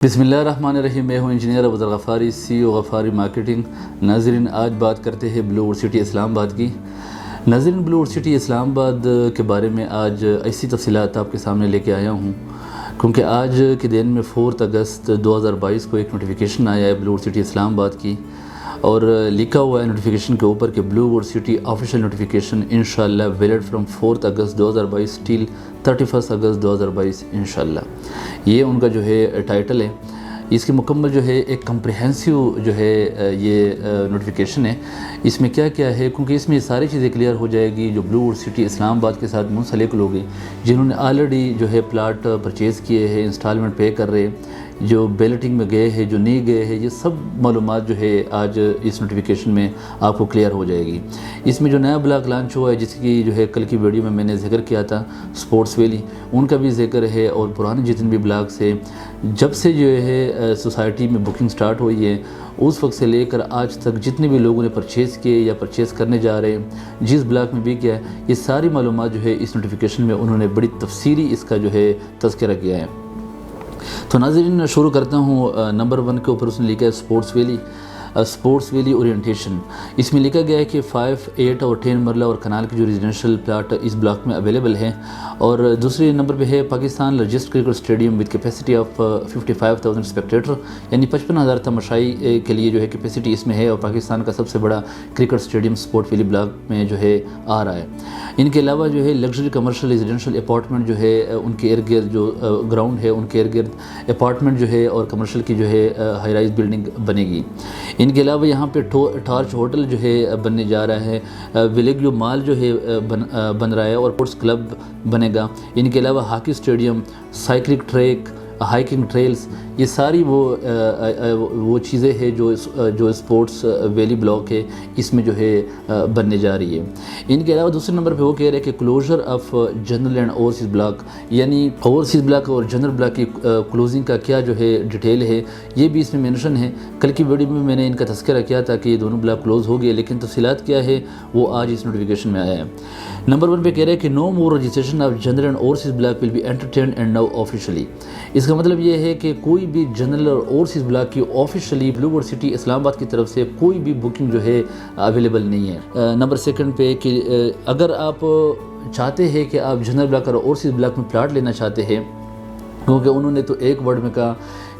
بسم اللہ الرحمن الرحیم۔ میں ہوں انجینئر ابوذر غفاری، سی او غفاری مارکیٹنگ۔ ناظرین، آج بات کرتے ہیں بلو ووڈ سٹی اسلام آباد کی۔ ناظرین، بلو ووڈ سٹی اسلام آباد کے بارے میں آج ایسی تفصیلات آپ کے سامنے لے کے آیا ہوں کیونکہ آج کے دن میں 4 اگست 2022 کو ایک نوٹیفیکیشن آیا ہے بلو ووڈ سٹی اسلام آباد کی، اور لکھا ہوا ہے نوٹیفیکیشن کے اوپر کہ بلو ووڈ سٹی آفیشیل نوٹیفیکیشن انشاءاللہ valid from 4 August 2022 till 31 August 2022 انشاءاللہ۔ یہ ان کا جو ہے ٹائٹل ہے۔ اس کی مکمل جو ہے ایک کمپریہنسیو جو ہے یہ نوٹیفیکیشن ہے۔ اس میں کیا کیا ہے، کیونکہ اس میں یہ ساری چیزیں کلیئر ہو جائے گی جو بلو ووڈ سٹی اسلام آباد کے ساتھ منسلک لوگ ہیں جنہوں نے آلریڈی جو ہے پلاٹ پرچیز کیے ہیں، انسٹالمنٹ پے کر رہے ہیں، جو بیلٹنگ میں گئے ہیں، جو نہیں گئے ہیں، یہ سب معلومات جو ہے آج اس نوٹیفیکیشن میں آپ کو کلیئر ہو جائے گی۔ اس میں جو نیا بلاک لانچ ہوا ہے، جس کی جو ہے کل کی ویڈیو میں نے ذکر کیا تھا، سپورٹس ویلی، ان کا بھی ذکر ہے، اور پرانے جتنے بھی بلاکس ہیں، جب سے جو ہے سوسائٹی میں بکنگ سٹارٹ ہوئی ہے اس وقت سے لے کر آج تک جتنے بھی لوگوں نے پرچیز کیے یا پرچیز کرنے جا رہے ہیں، جس بلاک میں بھی کیا ہے، یہ ساری معلومات جو ہے اس نوٹیفیکیشن میں انہوں نے بڑی تفصیلی اس کا جو ہے تذکرہ کیا ہے۔ تو ناظرین، شروع کرتا ہوں نمبر 1 کے اوپر اس نے لکھا ہے سپورٹس ویلی اورینٹیشن۔ اس میں لکھا گیا ہے کہ 5، 8 اور 10 مرلہ اور کنال کے جو ریزیڈینشل پلاٹ اس بلاک میں اویلیبل ہیں، اور دوسرے نمبر پہ ہے Pakistan largest cricket stadium with capacity of 55,000 spectator, یعنی 55,000 تماشائی کے لیے جو ہے کیپیسٹی اس میں ہے، اور پاکستان کا سب سے بڑا cricket stadium support valley block میں جو ہے آ رہا ہے۔ ان کے علاوہ جو ہے لگژری کمرشل ریزیڈینشل اپارٹمنٹ جو ہے ان کے ارد گرد جو گراؤنڈ ہے، ان کے ارد گرد اپارٹمنٹ جو ہے اور کمرشل کی جو ہے ہائی رائز بلڈنگ بنے گی۔ ان کے علاوہ یہاں پہ ٹارچ ہوٹل جو ہے بننے جا رہا ہے، ویلیگیو مال جو ہے بن رہا ہے، اور اسپورٹس کلب بنے گا۔ ان کے علاوہ hockey stadium, cycling track, hiking trails, یہ ساری وہ چیزیں ہیں جو اسپورٹس ویلی بلاک ہے اس میں جو ہے بننے جا رہی ہے۔ ان کے علاوہ دوسرے نمبر پہ وہ کہہ رہے ہیں کہ closure of general and overseas block, یعنی اوورسیز بلاک اور جنرل بلاک کی کلوزنگ کا کیا جو ہے ڈیٹیل ہے، یہ بھی اس میں مینشن ہے۔ کل کی ویڈیو میں نے ان کا تذکرہ کیا تھا کہ یہ دونوں بلاک کلوز ہو گئے، لیکن تفصیلات کیا ہے وہ آج اس نوٹیفیکیشن میں آیا ہے۔ نمبر 1 پہ کہہ رہے ہیں کہ no more registration of general and overseas block will be entertained and now officially. اس کا مطلب یہ ہے کہ کوئی بھی جنرل اور اوورسیز بلاک کی officially blue world city Islamabad کی طرف سے کوئی بھی بکنگ جو ہے اویلیبل نہیں ہے۔ نمبر 2 پہ کہ اگر آپ چاہتے ہیں کہ آپ جنرل بلاک اور اوورسیز بلاک میں پلاٹ لینا چاہتے ہیں، کیونکہ انہوں نے تو ایک ورڈ میں کہا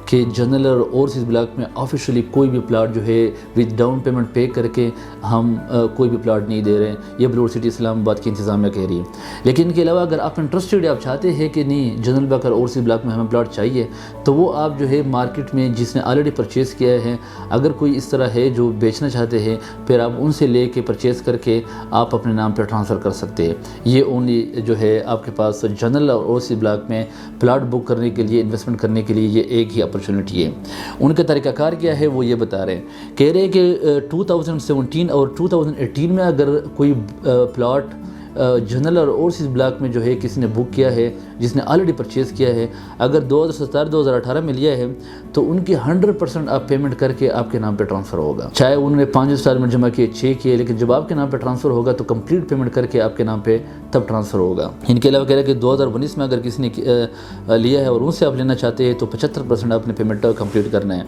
کہ جنرل اور اوورسیز بلاک میں آفیشلی کوئی بھی پلاٹ جو ہے وتھ ڈاؤن پیمنٹ پے کر کے ہم کوئی بھی پلاٹ نہیں دے رہے ہیں، یہ بلو ووڈ سٹی اسلام آباد کی انتظامیہ کہہ رہی ہے۔ لیکن ان کے علاوہ اگر آپ انٹرسٹڈ آپ چاہتے ہیں کہ نہیں جنرل بلاک اور اوورسیز بلاک میں ہمیں پلاٹ چاہیے، تو وہ آپ جو ہے مارکیٹ میں جس نے آلریڈی پرچیز کیا ہے، اگر کوئی اس طرح ہے جو بیچنا چاہتے ہیں، پھر آپ ان سے لے کے پرچیز کر کے آپ اپنے نام پہ ٹرانسفر کر سکتے ہیں۔ یہ اونلی جو ہے آپ کے پاس جنرل اور اوورسیز بلاک میں پلاٹ بک کرنے کے لیے، انویسٹمنٹ کرنے کے لیے یہ ایک ہی اپرچونٹی ہے۔ ان کا طریقہ کار کیا ہے وہ یہ بتا رہے ہیں، کہہ رہے ہیں کہ 2017 اور 2018 میں اگر کوئی پلاٹ جنرل اور اوورسیز بلاک میں جو ہے کسی نے بک کیا ہے، جس نے آلریڈی پرچیز کیا ہے، اگر 2017-2018 میں لیا ہے تو ان کی 100% آپ پیمنٹ کر کے آپ کے نام پہ ٹرانسفر ہوگا۔ چاہے انہوں نے 5 انسٹالمنٹ جمع کیے، 6 کیے، لیکن جب آپ کے نام پہ ٹرانسفر ہوگا تو کمپلیٹ پیمنٹ کر کے آپ کے نام پہ تب ٹرانسفر ہوگا۔ ان کے علاوہ کہہ رہے ہیں کہ 2019 میں اگر کسی نے لیا ہے اور ان سے آپ لینا چاہتے ہیں تو 75% آپ نے پیمنٹ کمپلیٹ کرنا ہے۔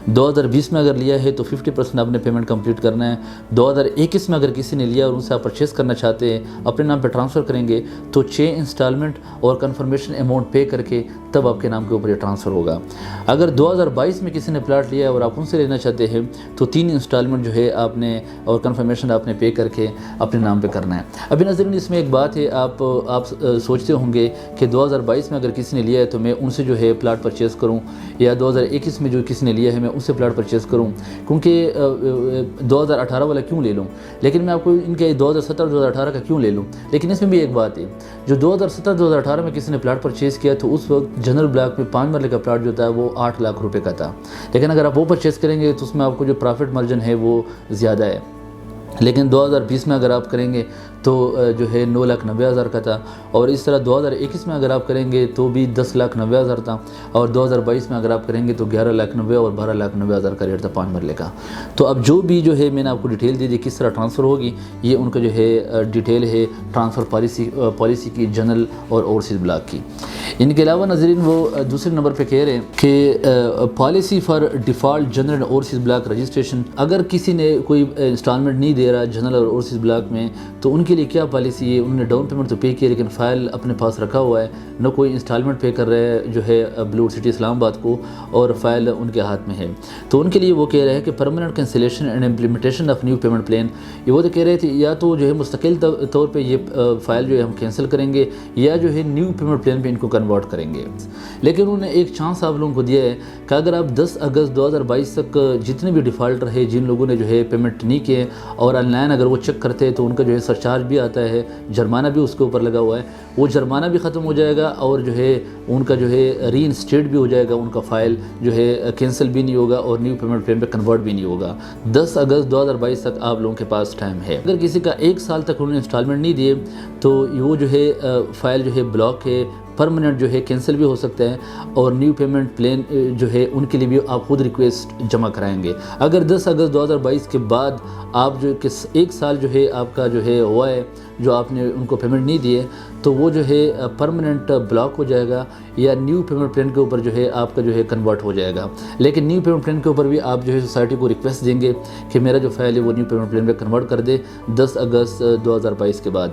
2020 میں اگر لیا ہے تو 50% آپ نے پیمنٹ کمپلیٹ کرنا ہے۔ 2021 میں اگر کسی نے لیا اور ان سے آپ پرچیز کرنا چاہتے ہیں، اپنے نام پہ ٹرانسفر کریں گے تو 6 انسٹالمنٹ اور کنفرمیشن اماؤنٹ پے کر کے تب آپ کے نام کے اوپر یہ ٹرانسفر ہوگا۔ اگر 2022 میں کسی نے پلاٹ لیا اور آپ ان سے لینا چاہتے ہیں تو 3 انسٹالمنٹ جو ہے آپ نے اور کنفرمیشن آپ نے پے کر کے اپنے نام پہ کرنا ہے۔ ابھی ناظرین، اس میں ایک بات ہے، آپ سوچتے ہوں گے کہ 2022 میں اگر کسی نے لیا ہے تو میں ان سے جو ہے پلاٹ پرچیز کروں، یا 2021 میں جو کسی نے لیا ہے میں ان سے پلاٹ پرچیز کروں، کیونکہ 2018 والا کیوں لے لوں؟ لیکن میں آپ کو ان کے 2017-2018 کا کیوں لے لوں؟ لیکن اس میں بھی ایک بات ہے، جو 2017-2018 میں کسی نے پلاٹ پرچیز کیا تو اس وقت جنرل بلاک میں 5 مرلے کا پلاٹ جو تھا وہ 8 لاکھ روپے کا تھا، لیکن اگر آپ وہ پرچیز کریں گے تو اس میں آپ کو جو پرافٹ مارجن ہے وہ زیادہ ہے۔ لیکن 2020 میں اگر آپ کریں گے تو جو ہے 9,90,000 کا تھا، اور اس طرح 2021 میں اگر آپ کریں گے تو بھی 10,90,000 تھا، اور 2022 میں اگر آپ کریں گے تو 11,90,000 اور 12,90,000 کا ریٹ تھا 5 مرلے کا۔ تو اب جو بھی جو ہے میں نے آپ کو ڈیٹیل دے دی کس طرح ٹرانسفر ہوگی، یہ ان کا جو ہے ڈیٹیل ہے ٹرانسفر پالیسی کی جنرل اور اوورسیز بلاک کی۔ ان کے علاوہ ناظرین وہ دوسرے نمبر پہ کہہ رہے ہیں کہ پالیسی فار ڈیفالٹ جنرل اور اوورسیز بلاک رجسٹریشن، اگر کسی نے کوئی انسٹالمنٹ نہیں دے رہا جنرل اور اوورسیز بلاک میں تو ان کے لیے کیا پالیسی ہے؟ انہوں نے ڈاؤن پیمنٹ تو پے کیا لیکن فائل اپنے پاس رکھا ہوا ہے، نہ کوئی انسٹالمنٹ پے کر رہے ہے جو ہے بلو سٹی اسلام آباد کو، اور فائل ان کے ہاتھ میں ہے۔ تو ان کے لیے وہ کہہ رہے ہیں کہ permanent cancellation and implementation of new payment plan, یہ وہ تو کہہ رہے تھے یا تو جو ہے مستقل طور پہ یہ فائل جو ہے ہم کینسل کریں گے، یا جو ہے نیو پیمنٹ پلان پہ ان کو کنورٹ کریں گے۔ لیکن انہوں نے ایک چانس آپ لوگوں کو دیا ہے کہ اگر آپ 10 اگست 2022 تک جتنے بھی ڈیفالٹر ہے جن لوگوں نے جو ہے پیمنٹ نہیں کیے اور آن لائن اگر وہ چیک کرتے ہیں تو ان کا جو ہے سرچارج بھی آتا ہے، جرمانہ بھی اس کے اوپر لگا ہوا ہے، وہ جرمانہ بھی ختم ہو جائے گا، اور جو ہے ان کا جو ہے ری انسٹیٹ بھی ہو جائے گا، ان کا فائل جو ہے کینسل بھی نہیں ہوگا اور نیو پیمنٹ پلان پہ کنورٹ بھی نہیں ہوگا۔ 10 اگست 2022 تک آپ لوگوں کے پاس ٹائم ہے۔ اگر کسی کا 1 سال تک انہوں نے انسٹالمنٹ نہیں دیے تو وہ جو ہے فائل جو ہے بلاک ہے، پرماننٹ جو ہے کینسل بھی ہو سکتا ہے، اور نیو پیمنٹ پلان جو ہے ان کے لیے بھی آپ خود ریکویسٹ جمع کرائیں گے۔ اگر 10 اگست 2022 کے بعد آپ جو کہ 1 سال جو ہے آپ کا جو ہے ہوا ہے جو آپ نے ان کو پیمنٹ نہیں دیے تو وہ جو ہے پرماننٹ بلاک ہو جائے گا، یا نیو پیمنٹ پلان کے اوپر جو ہے آپ کا جو ہے کنورٹ ہو جائے گا۔ لیکن نیو پیمنٹ پلان کے اوپر بھی آپ جو ہے سوسائٹی کو ریکویسٹ دیں گے کہ میرا جو فائل ہے وہ نیو پیمنٹ پلان پہ کنورٹ کر دے 10 اگست 2022 کے بعد۔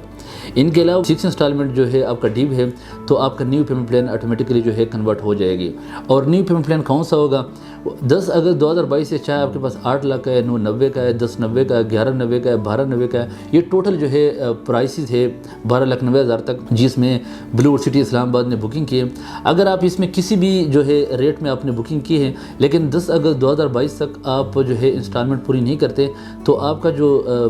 ان کے علاوہ 6 انسٹالمنٹ جو ہے آپ کا ڈیو ہے تو آپ کا نیو پیمنٹ پلان آٹومیٹکلی جو ہے کنورٹ ہو جائے گی۔ اور نیو پیمنٹ پلان کون سا ہوگا؟ 10 اگست 2022 سے چاہے آپ کے پاس 8 لاکھ کا ہے، 990 کا ہے، 1090 کا ہے، 1190 کا ہے، 1290 کا ہے، یہ ٹوٹل جو ہے پرائسز ہے 12,90,000 تک جس میں بلو سٹی اسلام آباد نے بکنگ کی ہے۔ اگر آپ اس میں کسی بھی جو ہے ریٹ میں آپ نے بکنگ کی ہے لیکن 10 اگست 2022 تک آپ جو ہے انسٹالمنٹ پوری نہیں کرتے تو آپ کا جو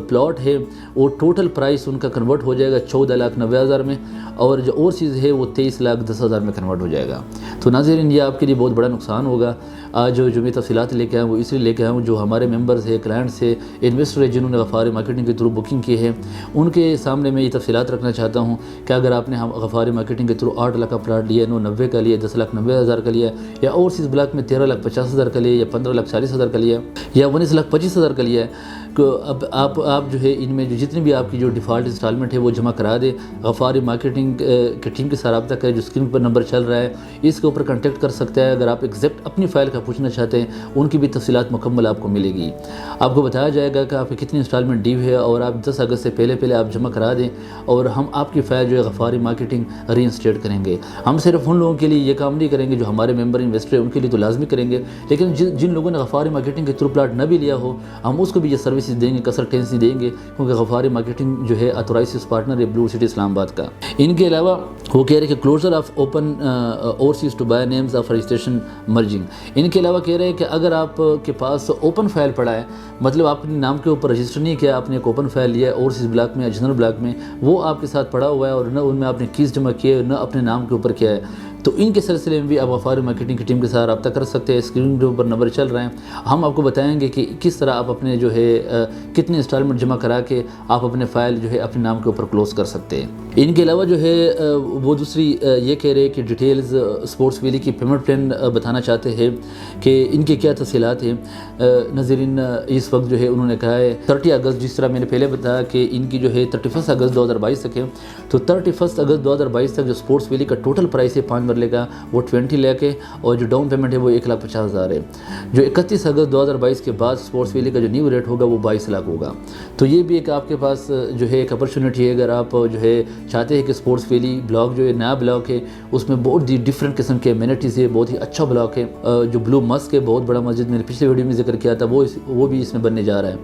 پلاٹ ہے وہ ٹوٹل پرائس ان کا کنورٹ ہو جائے گا 14,90,000 میں، اور جو اور چیز ہے وہ 23,10,000 میں کنورٹ ہو جائے گا۔ تو ناظرین یہ آپ کے لیے بہت بڑا نقصان ہوگا۔ آج جو میں تفصیلات لے کے آیا ہوں وہ اس لیے لے کے آیا ہوں جو ہمارے ممبرز ہے، کلائنٹس ہے، انویسٹر ہے جنہوں نے غفاری مارکیٹنگ کے تھرو بکنگ کی ہے، ان کے سامنے میں یہ تفصیلات رکھنا چاہتا ہوں کہ اگر آپ نے غفاری مارکیٹنگ کے تھرو 8 لاکھ کا پلاٹ لیا، 990 کا لیا، 10,90,000 کا لیا، یا اوورسیز بلاک میں 13,50,000 کا لیا، یا 15,40,000 کا لیا، یا 19,25,000 کا لیا ہے، کہ اب آپ جو ہے ان میں جو جتنی بھی آپ کی جو ڈیفالٹ انسٹالمنٹ ہے وہ جمع کرا دے۔ غفاری مارکیٹنگ کی ٹیم کے ساتھ رابطہ کرے، جو اسکرین پر نمبر چل رہا ہے اس کے اوپر کنٹیکٹ کر سکتا ہے۔ اگر آپ ایگزیکٹ اپنی فائل کا پوچھنا چاہتے ہیں ان کی بھی تفصیلات مکمل آپ کو ملے گی، آپ کو بتایا جائے گا کہ آپ کی کتنی انسٹالمنٹ ڈیو ہے، اور آپ 10 اگست سے پہلے آپ جمع کرا دیں اور ہم آپ کی فائل جو ہے غفاری مارکیٹنگ ری انسٹیٹ کریں گے۔ ہم صرف ان لوگوں کے لیے یہ کام نہیں کریں گے جو ہمارے ممبر انویسٹر ہیں، ان کے لیے تو لازمی کریں گے، لیکن جن لوگوں نے غفاری مارکیٹنگ کے تھرو پلاٹ نہ بھی لیا ہو ہم اس کو بھی یہ سروسز دیں گے، کنسلٹنسی دیں گے، کیونکہ غفاری مارکیٹنگ جو ہے اتھورائزڈ پارٹنر ہے بلو سٹی اسلام آباد کا۔ ان کے علاوہ وہ کہہ رہے کہ closure of open overseas to buy names of registration merging, ان کے علاوہ کہہ رہے ہیں کہ اگر آپ کے پاس اوپن فائل پڑا ہے، مطلب آپ نے نام کے اوپر رجسٹر نہیں کیا، آپ نے ایک اوپن فائل لیا ہے اوورسیز بلاک میں یا جنرل بلاک میں، وہ آپ کے ساتھ پڑا ہوا ہے اور نہ ان میں آپ نے کیس جمع کیے نہ اپنے نام کے اوپر کیا ہے، تو ان کے سلسلے میں بھی آپ غفاری مارکیٹنگ کی ٹیم کے ساتھ رابطہ کر سکتے ہیں۔ اسکرین کے اوپر نمبر چل رہے ہیں، ہم آپ کو بتائیں گے کہ کس طرح آپ اپنے جو ہے کتنے انسٹالمنٹ جمع کرا کے آپ اپنے فائل جو ہے اپنے نام کے اوپر کلوز کر سکتے ہیں۔ ان کے علاوہ جو ہے وہ دوسری یہ کہہ رہے کہ ڈیٹیلز اسپورٹس ویلی کی پیمنٹ پلان بتانا چاہتے ہیں کہ ان کے کیا تفصیلات ہیں۔ ناظرین اس وقت جو ہے انہوں نے کہا ہے 30 اگست، جس طرح میں نے پہلے بتایا کہ ان کی جو ہے 31 اگست 2022 تک ہے، تو 31 اگست 2022 تک جو اسپورٹس ویلی کا ٹوٹل پرائس ہے 5 مرلے کا وہ 20 لاکھ ہے، اور جو ڈاؤن پیمنٹ ہے وہ 1,50,000 ہے۔ جو 31 اگست 2022 کے بعد اسپورٹس ویلی کا جو نیو ریٹ ہوگا وہ 22 لاکھ ہوگا۔ تو یہ بھی ایک آپ کے پاس جو ہے ایک اپرچونیٹی ہے، اگر آپ جو ہے چاہتے ہیں کہ اسپورٹس ویلی بلاک جو ہے نیا بلاک ہے، اس میں بہت ہی ڈفرینٹ قسم کے امینٹیز ہے، بہت ہی اچھا بلاک ہے، جو بلو مسک ہے بہت بڑا مسجد میں نے پچھلے ویڈیو میں ذکر کیا تھا، وہ بھی اس میں بننے جا رہا ہے۔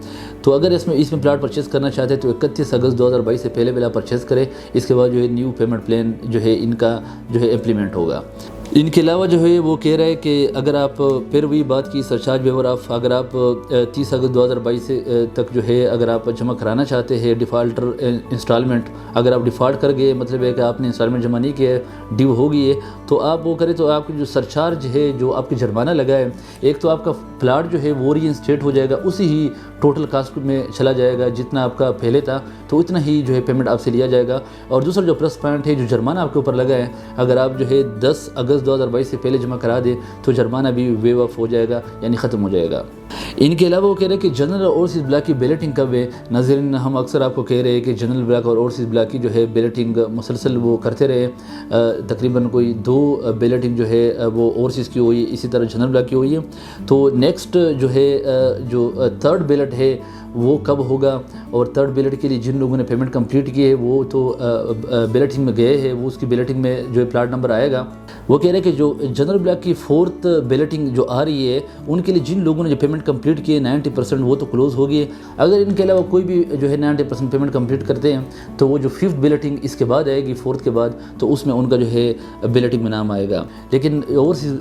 تو اگر اس میں پلاٹ پرچیز کرنا چاہتے ہیں تو 31 اگست 2022 سے پہلے پرچیز کریں، اس کے بعد جو ہے نیو پیمنٹ پلان جو ہے ان کا جو ہے امپلیمنٹ ہوگا۔ ان کے علاوہ جو ہے وہ کہہ رہا ہے کہ اگر آپ پھر وہی بات کی سرچارج ویور آف، اگر آپ 30 اگست 2022 سے تک جو ہے اگر آپ جمع کرانا چاہتے ہیں ڈیفالٹر انسٹالمنٹ، اگر آپ ڈیفالٹ کر گئے مطلب ہے کہ آپ نے انسٹالمنٹ جمع نہیں کیا ہے، ڈیو ہو گئی ہے، تو آپ وہ کریں تو آپ کی جو سرچارج ہے جو آپ کی جرمانہ لگا ہے، ایک تو آپ کا پلاٹ جو ہے وہ ری انسٹیٹ ہو جائے گا، اسی ہی ٹوٹل کاسٹ میں چلا جائے گا جتنا آپ کا پہلے تھا، تو اتنا ہی جو ہے پیمنٹ آپ سے لیا جائے گا۔ اور دوسرا جو پلس پوائنٹ ہے جو جرمانہ آپ کے اوپر لگا ہے، اگر آپ جو ہے 10 اگست 2022 سے پہلے جمع کرا دیں تو جرمانہ بھی ویو آف ہو جائے گا، یعنی ختم ہو جائے گا۔ ان کے علاوہ وہ کہہ رہے ہیں کہ جنرل اور اوورسیز بلاک کی بیلٹنگ کب ہے۔ ناظرین ہم اکثر آپ کو کہہ رہے ہیں کہ جنرل بلاک اور اوورسیز بلاک کی جو ہے بیلٹنگ مسلسل وہ کرتے رہے، تقریباً کوئی 2 بیلٹنگ جو ہے وہ اوورسیز کی ہوئی، اسی طرح جنرل بلاک کی ہوئی ہے۔ تو نیکسٹ جو ہے جو 3rd بیلٹ ہے وہ کب ہوگا، اور 3rd بیلٹ کے لیے جن لوگوں نے پیمنٹ کمپلیٹ کی ہے وہ تو بیلٹنگ میں گئے ہیں، وہ اس کی بیلٹنگ میں جو ہے پلاٹ نمبر آئے گا۔ وہ کہہ رہے ہیں کہ جو جنرل بلاک کی 4th بیلٹنگ جو آ رہی ہے ان کے لیے جن لوگوں نے جو پیمنٹ کمپلیٹ کی ہے 90% وہ تو کلوز ہو گئی ہے۔ اگر ان کے علاوہ کوئی بھی جو ہے 90% پیمنٹ کمپلیٹ کرتے ہیں تو وہ جو 5th بیلٹنگ اس کے بعد آئے گی 4th کے بعد، تو اس میں ان کا جو ہے بیلٹنگ میں نام آئے گا۔ لیکن اوورسیز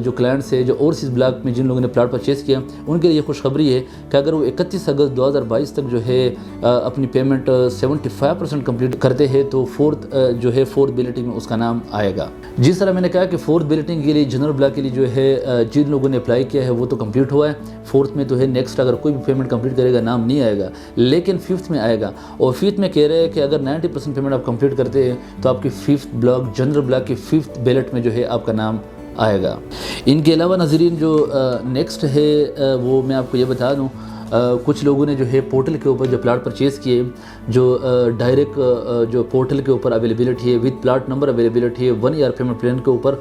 جو کلائنٹس ہے جو اوورسیز بلاک میں جن لوگوں نے پلاٹ پرچیز کیا ان کے لیے یہ خوشخبری ہے کہ اگر وہ 31 اگست 2022 تک جو ہے اپنی پیمنٹ 75% کمپلیٹ کرتے ہیں تو 4th بیلٹنگ میں اس کا نام آئے گا۔ جس طرح میں نے کہا کہ 4th بیلٹنگ کے لیے جنرل بلاک کے لیے جو ہے جن لوگوں نے اپلائی کیا ہے وہ تو کمپلیٹ ہوا ہے، 4th میں تو ہے نیکسٹ اگر کوئی بھی پیمنٹ کمپلیٹ کرے گا نام نہیں آئے گا، لیکن 5th میں آئے گا۔ اور 5th میں کہہ رہے ہیں کہ اگر 90% پیمنٹ آپ کمپلیٹ کرتے ہیں تو آپ کی 5th بلاک جنرل بلاک کی 5th بیلٹ میں جو ہے آپ کا نام آئے گا۔ ان کے علاوہ ناظرین جو نیکسٹ ہے وہ میں آپ کو یہ بتا دوں، کچھ لوگوں نے جو ہے پورٹل کے اوپر جو پلاٹ پرچیز کیے، جو ڈائریکٹ جو پورٹل کے اوپر اویلیبلٹی ہے وتھ پلاٹ نمبر اویلیبلٹی ہے 1 ایئر پیمنٹ پلان کے اوپر،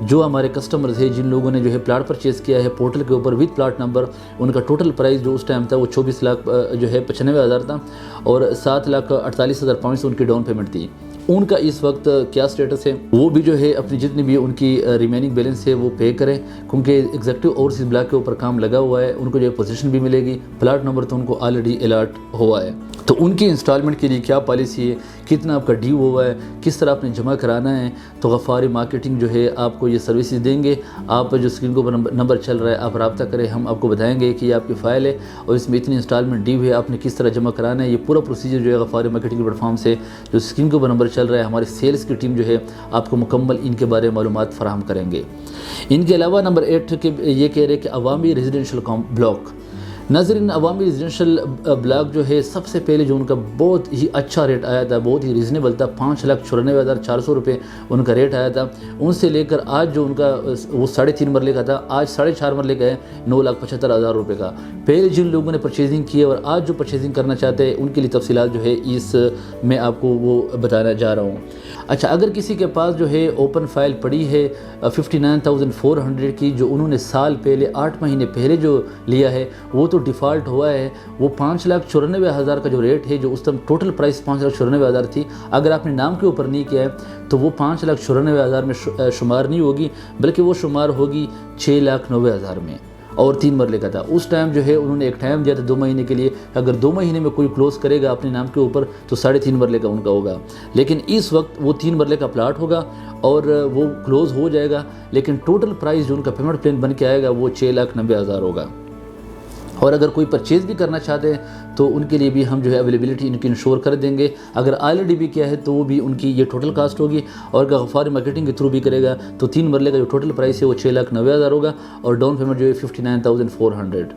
جو ہمارے کسٹمرز ہیں جن لوگوں نے جو ہے پلاٹ پرچیز کیا ہے پورٹل کے اوپر وتھ پلاٹ نمبر، ان کا ٹوٹل پرائز جو اس ٹائم تھا وہ 24 لاکھ جو ہے 95,000 تھا، اور 7,48,500 ان کی ڈاؤن پیمنٹ تھی۔ ان کا اس وقت کیا سٹیٹس ہے، وہ بھی جو ہے اپنی جتنی بھی ان کی ریمیننگ بیلنس ہے وہ پے کریں، کیونکہ ایگزیکٹو اوورسیز بلاک کے اوپر کام لگا ہوا ہے، ان کو جو ہے پوزیشن بھی ملے گی، پلاٹ نمبر تو ان کو آلریڈی الاٹ ہوا ہے۔ تو ان کی انسٹالمنٹ کے لیے کیا پالیسی ہے، کتنا آپ کا ڈیو ہوا ہے، کس طرح آپ نے جمع کرانا ہے، تو غفاری مارکیٹنگ جو ہے آپ کو یہ سروسز دیں گے۔ آپ جو اسکرین کے اوپر نمبر چل رہا ہے آپ رابطہ کریں، ہم آپ کو بتائیں گے کہ یہ آپ کی فائل ہے اور اس میں اتنی انسٹالمنٹ ڈیو ہے، آپ نے کس طرح جمع کرانا ہے۔ یہ پورا پروسیجر جو ہے غفاری مارکیٹنگ کے پلیٹ فارم سے جو اسکرین کے اوپر نمبر چل رہا ہے، ہماری سیلز کی ٹیم جو ہے آپ کو مکمل ان کے بارے میں معلومات فراہم کریں گے۔ ان کے علاوہ نمبر 8 کے یہ کہہ رہے کہ عوامی ریزیڈنشل بلاک۔ ناظرین عوامی ریزیڈنشل بلاک جو ہے سب سے پہلے جو ان کا بہت ہی اچھا ریٹ آیا تھا، بہت ہی ریزنیبل تھا، 5,94,400 روپے ان کا ریٹ آیا تھا۔ ان سے لے کر آج جو ان کا وہ 3.5 مرلے کا تھا، آج 4.5 مرلے کا ہے 9,75,000 روپے کا۔ پہلے جن لوگوں نے پرچیزنگ کی ہے اور آج جو پرچیزنگ کرنا چاہتے ہیں ان کے لیے تفصیلات جو ہے اس میں آپ کو وہ بتانا جا رہا ہوں۔ اچھا، اگر کسی کے پاس جو ہے اوپن فائل پڑی ہے 59,400 کی، جو انہوں نے سال پہلے 8 مہینے پہلے جو لیا ہے وہ تو ڈیفالٹ ہوا ہے، وہ 5,94,000 کا جو ریٹ ہے، جو اس ٹائم ٹوٹل پرائس 5,94,000 تھی، اگر آپ نے نام کے اوپر نہیں کیا ہے تو وہ 5,94,000 میں شمار نہیں ہوگی، بلکہ وہ شمار ہوگی 6,90,000 میں، اور 3 مرلے کا تھا۔ اس ٹائم جو ہے انہوں نے ایک ٹائم دیا تھا 2 مہینے کے لیے، اگر 2 مہینے میں کوئی کلوز کرے گا اپنے نام کے اوپر تو 3.5 مرلے کا ان کا ہوگا، لیکن اس وقت وہ 3 مرلے کا پلاٹ ہوگا اور وہ کلوز ہو جائے گا، لیکن ٹوٹل پرائز جو ان کا پیمنٹ پلان بن کے آئے گا وہ 6,90,000 ہوگا۔ اور اگر کوئی پرچیز بھی کرنا چاہتے ہیں تو ان کے لیے بھی ہم جو ہے اویلیبلٹی ان کی انشور کر دیں گے، اگر آلریڈی بھی کیا ہے تو وہ بھی ان کی یہ ٹوٹل کاسٹ ہوگی، اور اگر غفاری مارکیٹنگ کے تھرو بھی کرے گا تو 3 مرلے کا جو ٹوٹل پرائس ہے وہ 6,90,000 ہوگا، اور ڈاؤن پیمنٹ جو ہے 59,400۔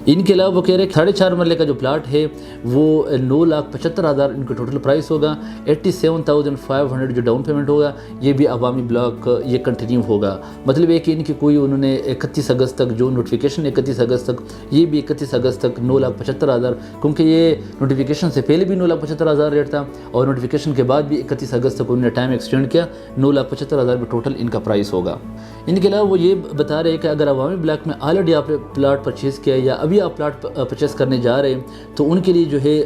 ان کے علاوہ وہ کہہ رہے ہیں 4.5 مرلے کا جو پلاٹ ہے وہ 9,75,000 ان کا ٹوٹل پرائس ہوگا، 87,500 جو ڈاؤن پیمنٹ ہوگا، یہ بھی عوامی بلاک یہ کنٹینیو ہوگا۔ مطلب ہے کہ ان کی کوئی انہوں نے 31 اگست تک جو نوٹیفیکیشن 31 اگست تک، یہ بھی 31 اگست تک 9,75,000، کیونکہ یہ نوٹیفیکیشن سے پہلے بھی 9,75,000 ریٹ تھا اور نوٹیفیکیشن کے بعد بھی 31 اگست تک انہوں نے ٹائم ایکسٹینڈ کیا، 9,75,000 میں ٹوٹل ان کا پرائس ہوگا۔ ان کے علاوہ وہ یہ بتا رہے ہیں کہ اگر عوامی بلاک میں آلریڈی آپ نے پلاٹ پرچیز کیا ہے یا ابھی ابھی آپ پلاٹ پرچیز کرنے جا رہے ہیں تو ان کے لیے جو ہے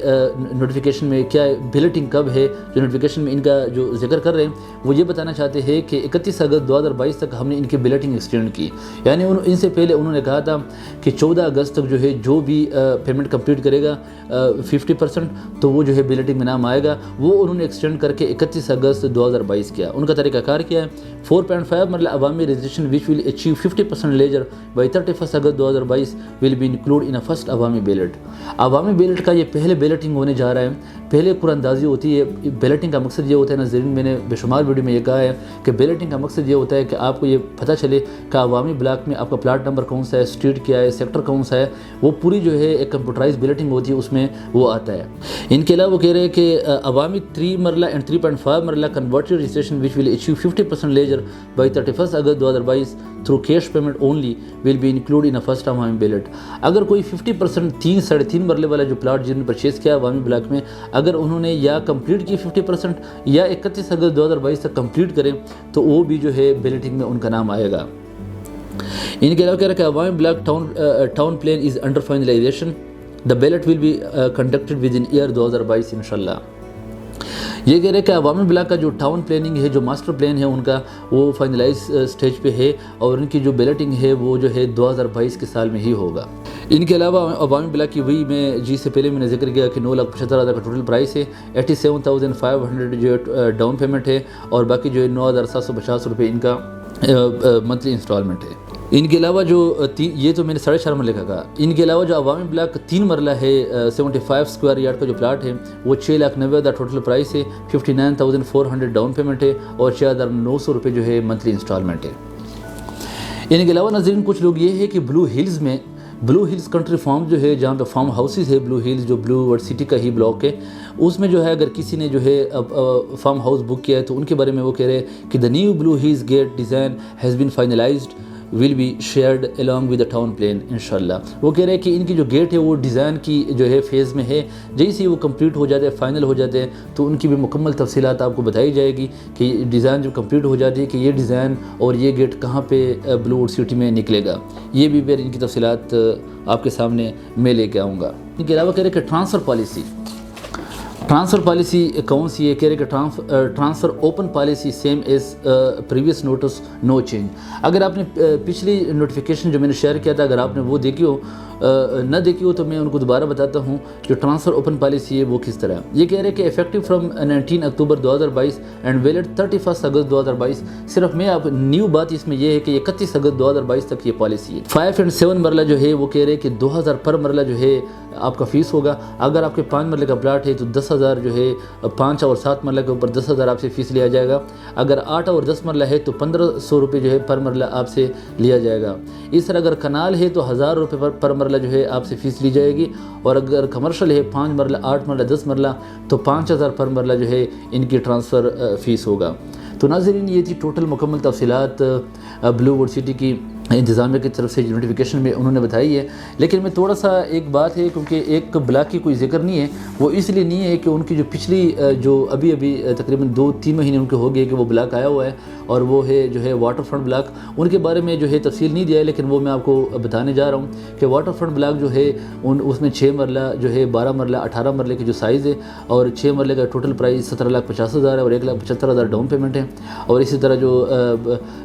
نوٹیفیکیشن میں کیا بلیٹنگ کب ہے، جو نوٹیفیکیشن میں ان کا جو ذکر کر رہے ہیں وہ یہ بتانا چاہتے ہیں کہ 31 اگست 2022 تک ہم نے ان کی بلیٹنگ ایکسٹینڈ کی، یعنی ان سے پہلے انہوں نے کہا تھا کہ 14 اگست تک جو ہے جو بھی پیمنٹ کمپلیٹ کرے گا 50% تو وہ جو ہے بلیٹنگ میں نام آئے گا، وہ انہوں نے ایکسٹینڈ کر کے 31 اگست 2022 کیا۔ ان کا طریقہ کار کیا ہے 4.5 مرلہ Awami registration which will achieve 50% ledger by 31 August 2022 will be include in first Awami ballot. Awami ballot کا یہ پہلے بیلٹنگ ہونے جا رہا ہے، پہلے قرآن اندازی ہوتی ہے۔ بیلٹنگ کا مقصد یہ ہوتا ہے ناظرین، میں نے بے شمار ویڈیو میں یہ کہا ہے کہ بیلٹنگ کا مقصد یہ ہوتا ہے کہ آپ کو یہ پتہ چلے کہ عوامی بلاک میں آپ کا پلاٹ نمبر کون سا ہے، اسٹریٹ کیا ہے، سیکٹر کون سا ہے، وہ پوری جو ہے ایک کمپیوٹرائز بیلٹنگ ہوتی ہے، اس میں وہ آتا ہے۔ ان کے علاوہ وہ کہہ رہے ہیں کہ Awami 3 marla and 3.5 marla converted registration which will achieve 50% ledger by 31 August 2022 through cash payment only will be include in first Awami ballot. اگر کوئی 50% 3.5 مرلے والا جو پلاٹ جنہوں نے پرچیز کیا عوامی بلاک میں، اگر انہوں نے یا کمپلیٹ کی 50% یا 31 اگست 2022 تک کمپلیٹ کریں تو وہ بھی جو ہے بیلٹنگ میں ان کا نام آئے گا۔ ان کے علاوہ کہہ رہا ہے کہ Awami block town plan is under finalisation, the ballot will be conducted within year 2022 انشاءاللہ۔ یہ کہہ رہے ہیں کہ عوامی بلاک کا جو ٹاؤن پلاننگ ہے، جو ماسٹر پلان ہے ان کا، وہ فائنلائز سٹیج پہ ہے اور ان کی جو بیلٹنگ ہے وہ جو ہے 2022 کے سال میں ہی ہوگا۔ ان کے علاوہ عوامی بلاک کی وہی میں جی سے پہلے میں نے ذکر کیا کہ 9,75,000 کا ٹوٹل پرائس ہے، 87,500 جو ہے ڈاؤن پیمنٹ ہے اور باقی جو ہے 9,750 روپے ان کا منتھلی انسٹالمنٹ ہے۔ ان کے علاوہ جو یہ تو میں نے 4.5 مرلے کا کہا، ان کے علاوہ جو عوامی بلاک 3 مرلہ ہے 75 اسکوائر یارڈ کا جو پلاٹ ہے وہ 6,90,000 ٹوٹل پرائس ہے، 59,400 ڈاؤن پیمنٹ ہے اور 6,900 روپے جو ہے منتھلی انسٹالمنٹ ہے۔ ان کے علاوہ ناظرین کچھ لوگ یہ ہے کہ بلو ہلز کنٹری فارم جو ہے جہاں پہ فارم ہاؤسز ہے، بلو ہلز جو بلو ورڈ سٹی کا ہی بلاک ہے، اس میں جو ہے اگر کسی نے جو ہے فارم ہاؤس بک کیا ہے تو ان کے بارے میں وہ کہہ رہے ہیں کہ the new Blue Hills gate design has been finalised will be shared along with the town plan انشاءاللہ۔ وہ کہہ رہے ہیں کہ ان کی جو گیٹ ہے وہ ڈیزائن کی جو ہے فیز میں ہے، جیسے وہ کمپلیٹ ہو جاتے ہیں، فائنل ہو جاتے ہیں تو ان کی بھی مکمل تفصیلات آپ کو بتائی جائے گی کہ ڈیزائن جب کمپلیٹ ہو جاتی ہے کہ یہ ڈیزائن اور یہ گیٹ کہاں پہ بلو ورڈ سٹی میں نکلے گا، یہ بھی پھر ان کی تفصیلات آپ کے سامنے میں لے کے آؤں گا۔ ان کے علاوہ کہہ رہے ہیں کہ ٹرانسفر پالیسی کون سی ہے، کہہ رہے کہ transfer open policy same as previous notice no change. اگر آپ نے پچھلی نوٹیفیکیشن جو میں نے شیئر کیا تھا اگر آپ نے وہ دیکھی ہو نہ دیکھی ہو تو میں ان کو دوبارہ بتاتا ہوں جو ٹرانسفر اوپن پالیسی ہے وہ کس طرح۔ یہ کہہ رہے کہ effective from 19 October 2022 and valid 31 August 2022۔ صرف میں آپ نیو بات اس میں یہ ہے کہ 31 اگست 2022 تک یہ پالیسی ہے۔ 5 and 7 مرلہ جو ہے وہ کہہ رہے کہ 2,000 پر مرلہ جو ہے آپ کا فیس ہوگا۔ اگر آپ کے 5 مرلے کا پلاٹ ہے تو 10,000 جو ہے 5 اور 7 مرلہ کے اوپر 10,000 آپ سے فیس لیا جائے گا۔ اگر 8 اور 10 مرلہ ہے تو 1,500 روپے جو ہے پر مرلہ آپ سے لیا جائے گا۔ اس طرح اگر کنال ہے تو 1,000 روپے پر مرلہ جو ہے آپ سے فیس لی جائے گی، اور اگر کمرشل ہے 5 مرلہ 8 مرلہ 10 مرلہ تو 5,000 پر مرلہ جو ہے ان کی ٹرانسفر فیس ہوگا۔ تو ناظرین یہ تھی ٹوٹل مکمل تفصیلات بلو ورڈ سٹی کی انتظامیہ کی طرف سے جو نوٹیفیکیشن میں انہوں نے بتائی ہے، لیکن میں تھوڑا سا ایک بات ہے کیونکہ ایک بلاک کی کوئی ذکر نہیں ہے، وہ اس لیے نہیں ہے کہ ان کی جو پچھلی جو ابھی تقریباً 2-3 مہینے ان کے ہو گئے کہ وہ بلاک آیا ہوا ہے اور وہ ہے جو ہے واٹر فرنٹ بلاک، ان کے بارے میں جو ہے تفصیل نہیں دیا ہے، لیکن وہ میں آپ کو بتانے جا رہا ہوں کہ واٹر فرنٹ بلاک جو ہے اس میں 6 مرلہ جو ہے 12 مرلہ 18 مرلے کی جو سائز ہے اور 6 مرلے کا ٹوٹل پرائز 17,50,000 ہے اور 1,75,000 ڈاؤن پیمنٹ ہے، اور اسی طرح جو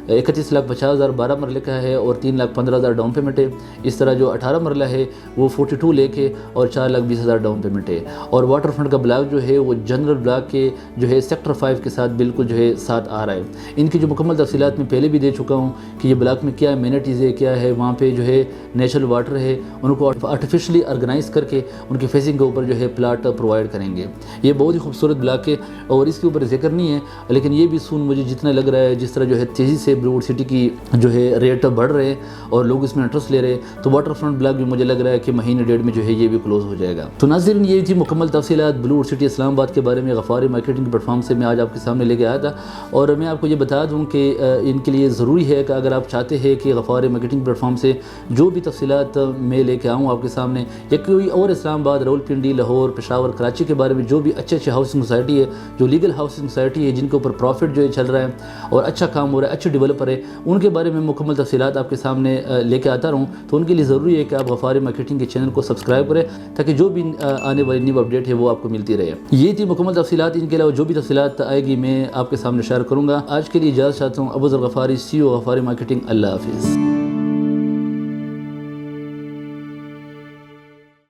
31,50,000 12 مرلے کا ہے اور 3,15,000 ڈاؤن پیمنٹ ہے۔ اس طرح جو 18 مرلہ ہے وہ 42 لیک ہے اور 4,20,000 ڈاؤن پیمنٹ ہے، اور واٹر فرنٹ کا بلاک جو ہے وہ جنرل بلاک کے جو ہے سیکٹر 5 کے ساتھ بالکل جو ہے ساتھ آ رہا ہے۔ ان کی جو مکمل تفصیلات میں پہلے بھی دے چکا ہوں کہ یہ بلاک میں کیا امینٹیز ہے، کیا ہے وہاں پہ جو ہے نیچرل واٹر ہے، ان کو آرٹیفیشلی آرگنائز کر کے ان کی فیسنگ کے اوپر جو ہے پلاٹ پرووائڈ کریں گے۔ یہ بہت ہی خوبصورت بلاک ہے اور اس کے اوپر ذکر نہیں ہے، لیکن یہ بھی سون مجھے جتنا لگ رہا ہے جس طرح جو ہے تیزی سے بلو ورڈ سٹی کی جو ہے ریٹ بڑھ رہے ہیں اور لوگ اس میں انٹرسٹ لے رہے ہیں، تو واٹر فرنٹ بلاک بھی مجھے لگ رہا ہے کہ مہینے ڈیڑھ میں جو ہے یہ بھی کلوز ہو جائے گا۔ تو ناظرین یہ تھی مکمل تفصیلات بلو ورڈ سٹی اسلام آباد کے بارے میں غفاری مارکیٹنگ پلیٹ فارم سے میں آج آپ کے سامنے لے کے آیا تھا، اور میں آپ کو یہ بتا دوں کہ ان کے لیے ضروری ہے کہ اگر آپ چاہتے ہیں کہ غفاری مارکیٹنگ پلیٹ فارم سے جو بھی تفصیلات میں لے کے آؤں آپ کے سامنے، یا کوئی اور اسلام آباد، راولپنڈی، لاہور، پشاور، کراچی کے بارے میں جو بھی اچھے ہاؤسنگ سوسائٹی ہے، جو لیگل ہاؤسنگ سوسائٹی ہے، جن کے اوپر پروفٹ جو ہے چل رہا ہے اور اچھا کام ہو رہا ہے، اچھے ڈیولپر ہے، ان کے بارے میں مکمل تفصیلات تفصیلات آپ کے سامنے لے کے آتا رہوں، تو ان کے لیے ضروری ہے کہ آپ غفاری مارکیٹنگ کے چینل کو سبسکرائب کریں تاکہ جو بھی آنے والی نیو اپڈیٹ ہے وہ آپ کو ملتی رہے۔ یہ تھی مکمل تفصیلات، ان کے علاوہ جو بھی تفصیلات آئے گی میں آپ کے سامنے شیئر کروں گا۔ آج کے لیے اجازت چاہتا ہوں، ابو ذر غفاری، CEO غفاری مارکیٹنگ۔ اللہ حافظ۔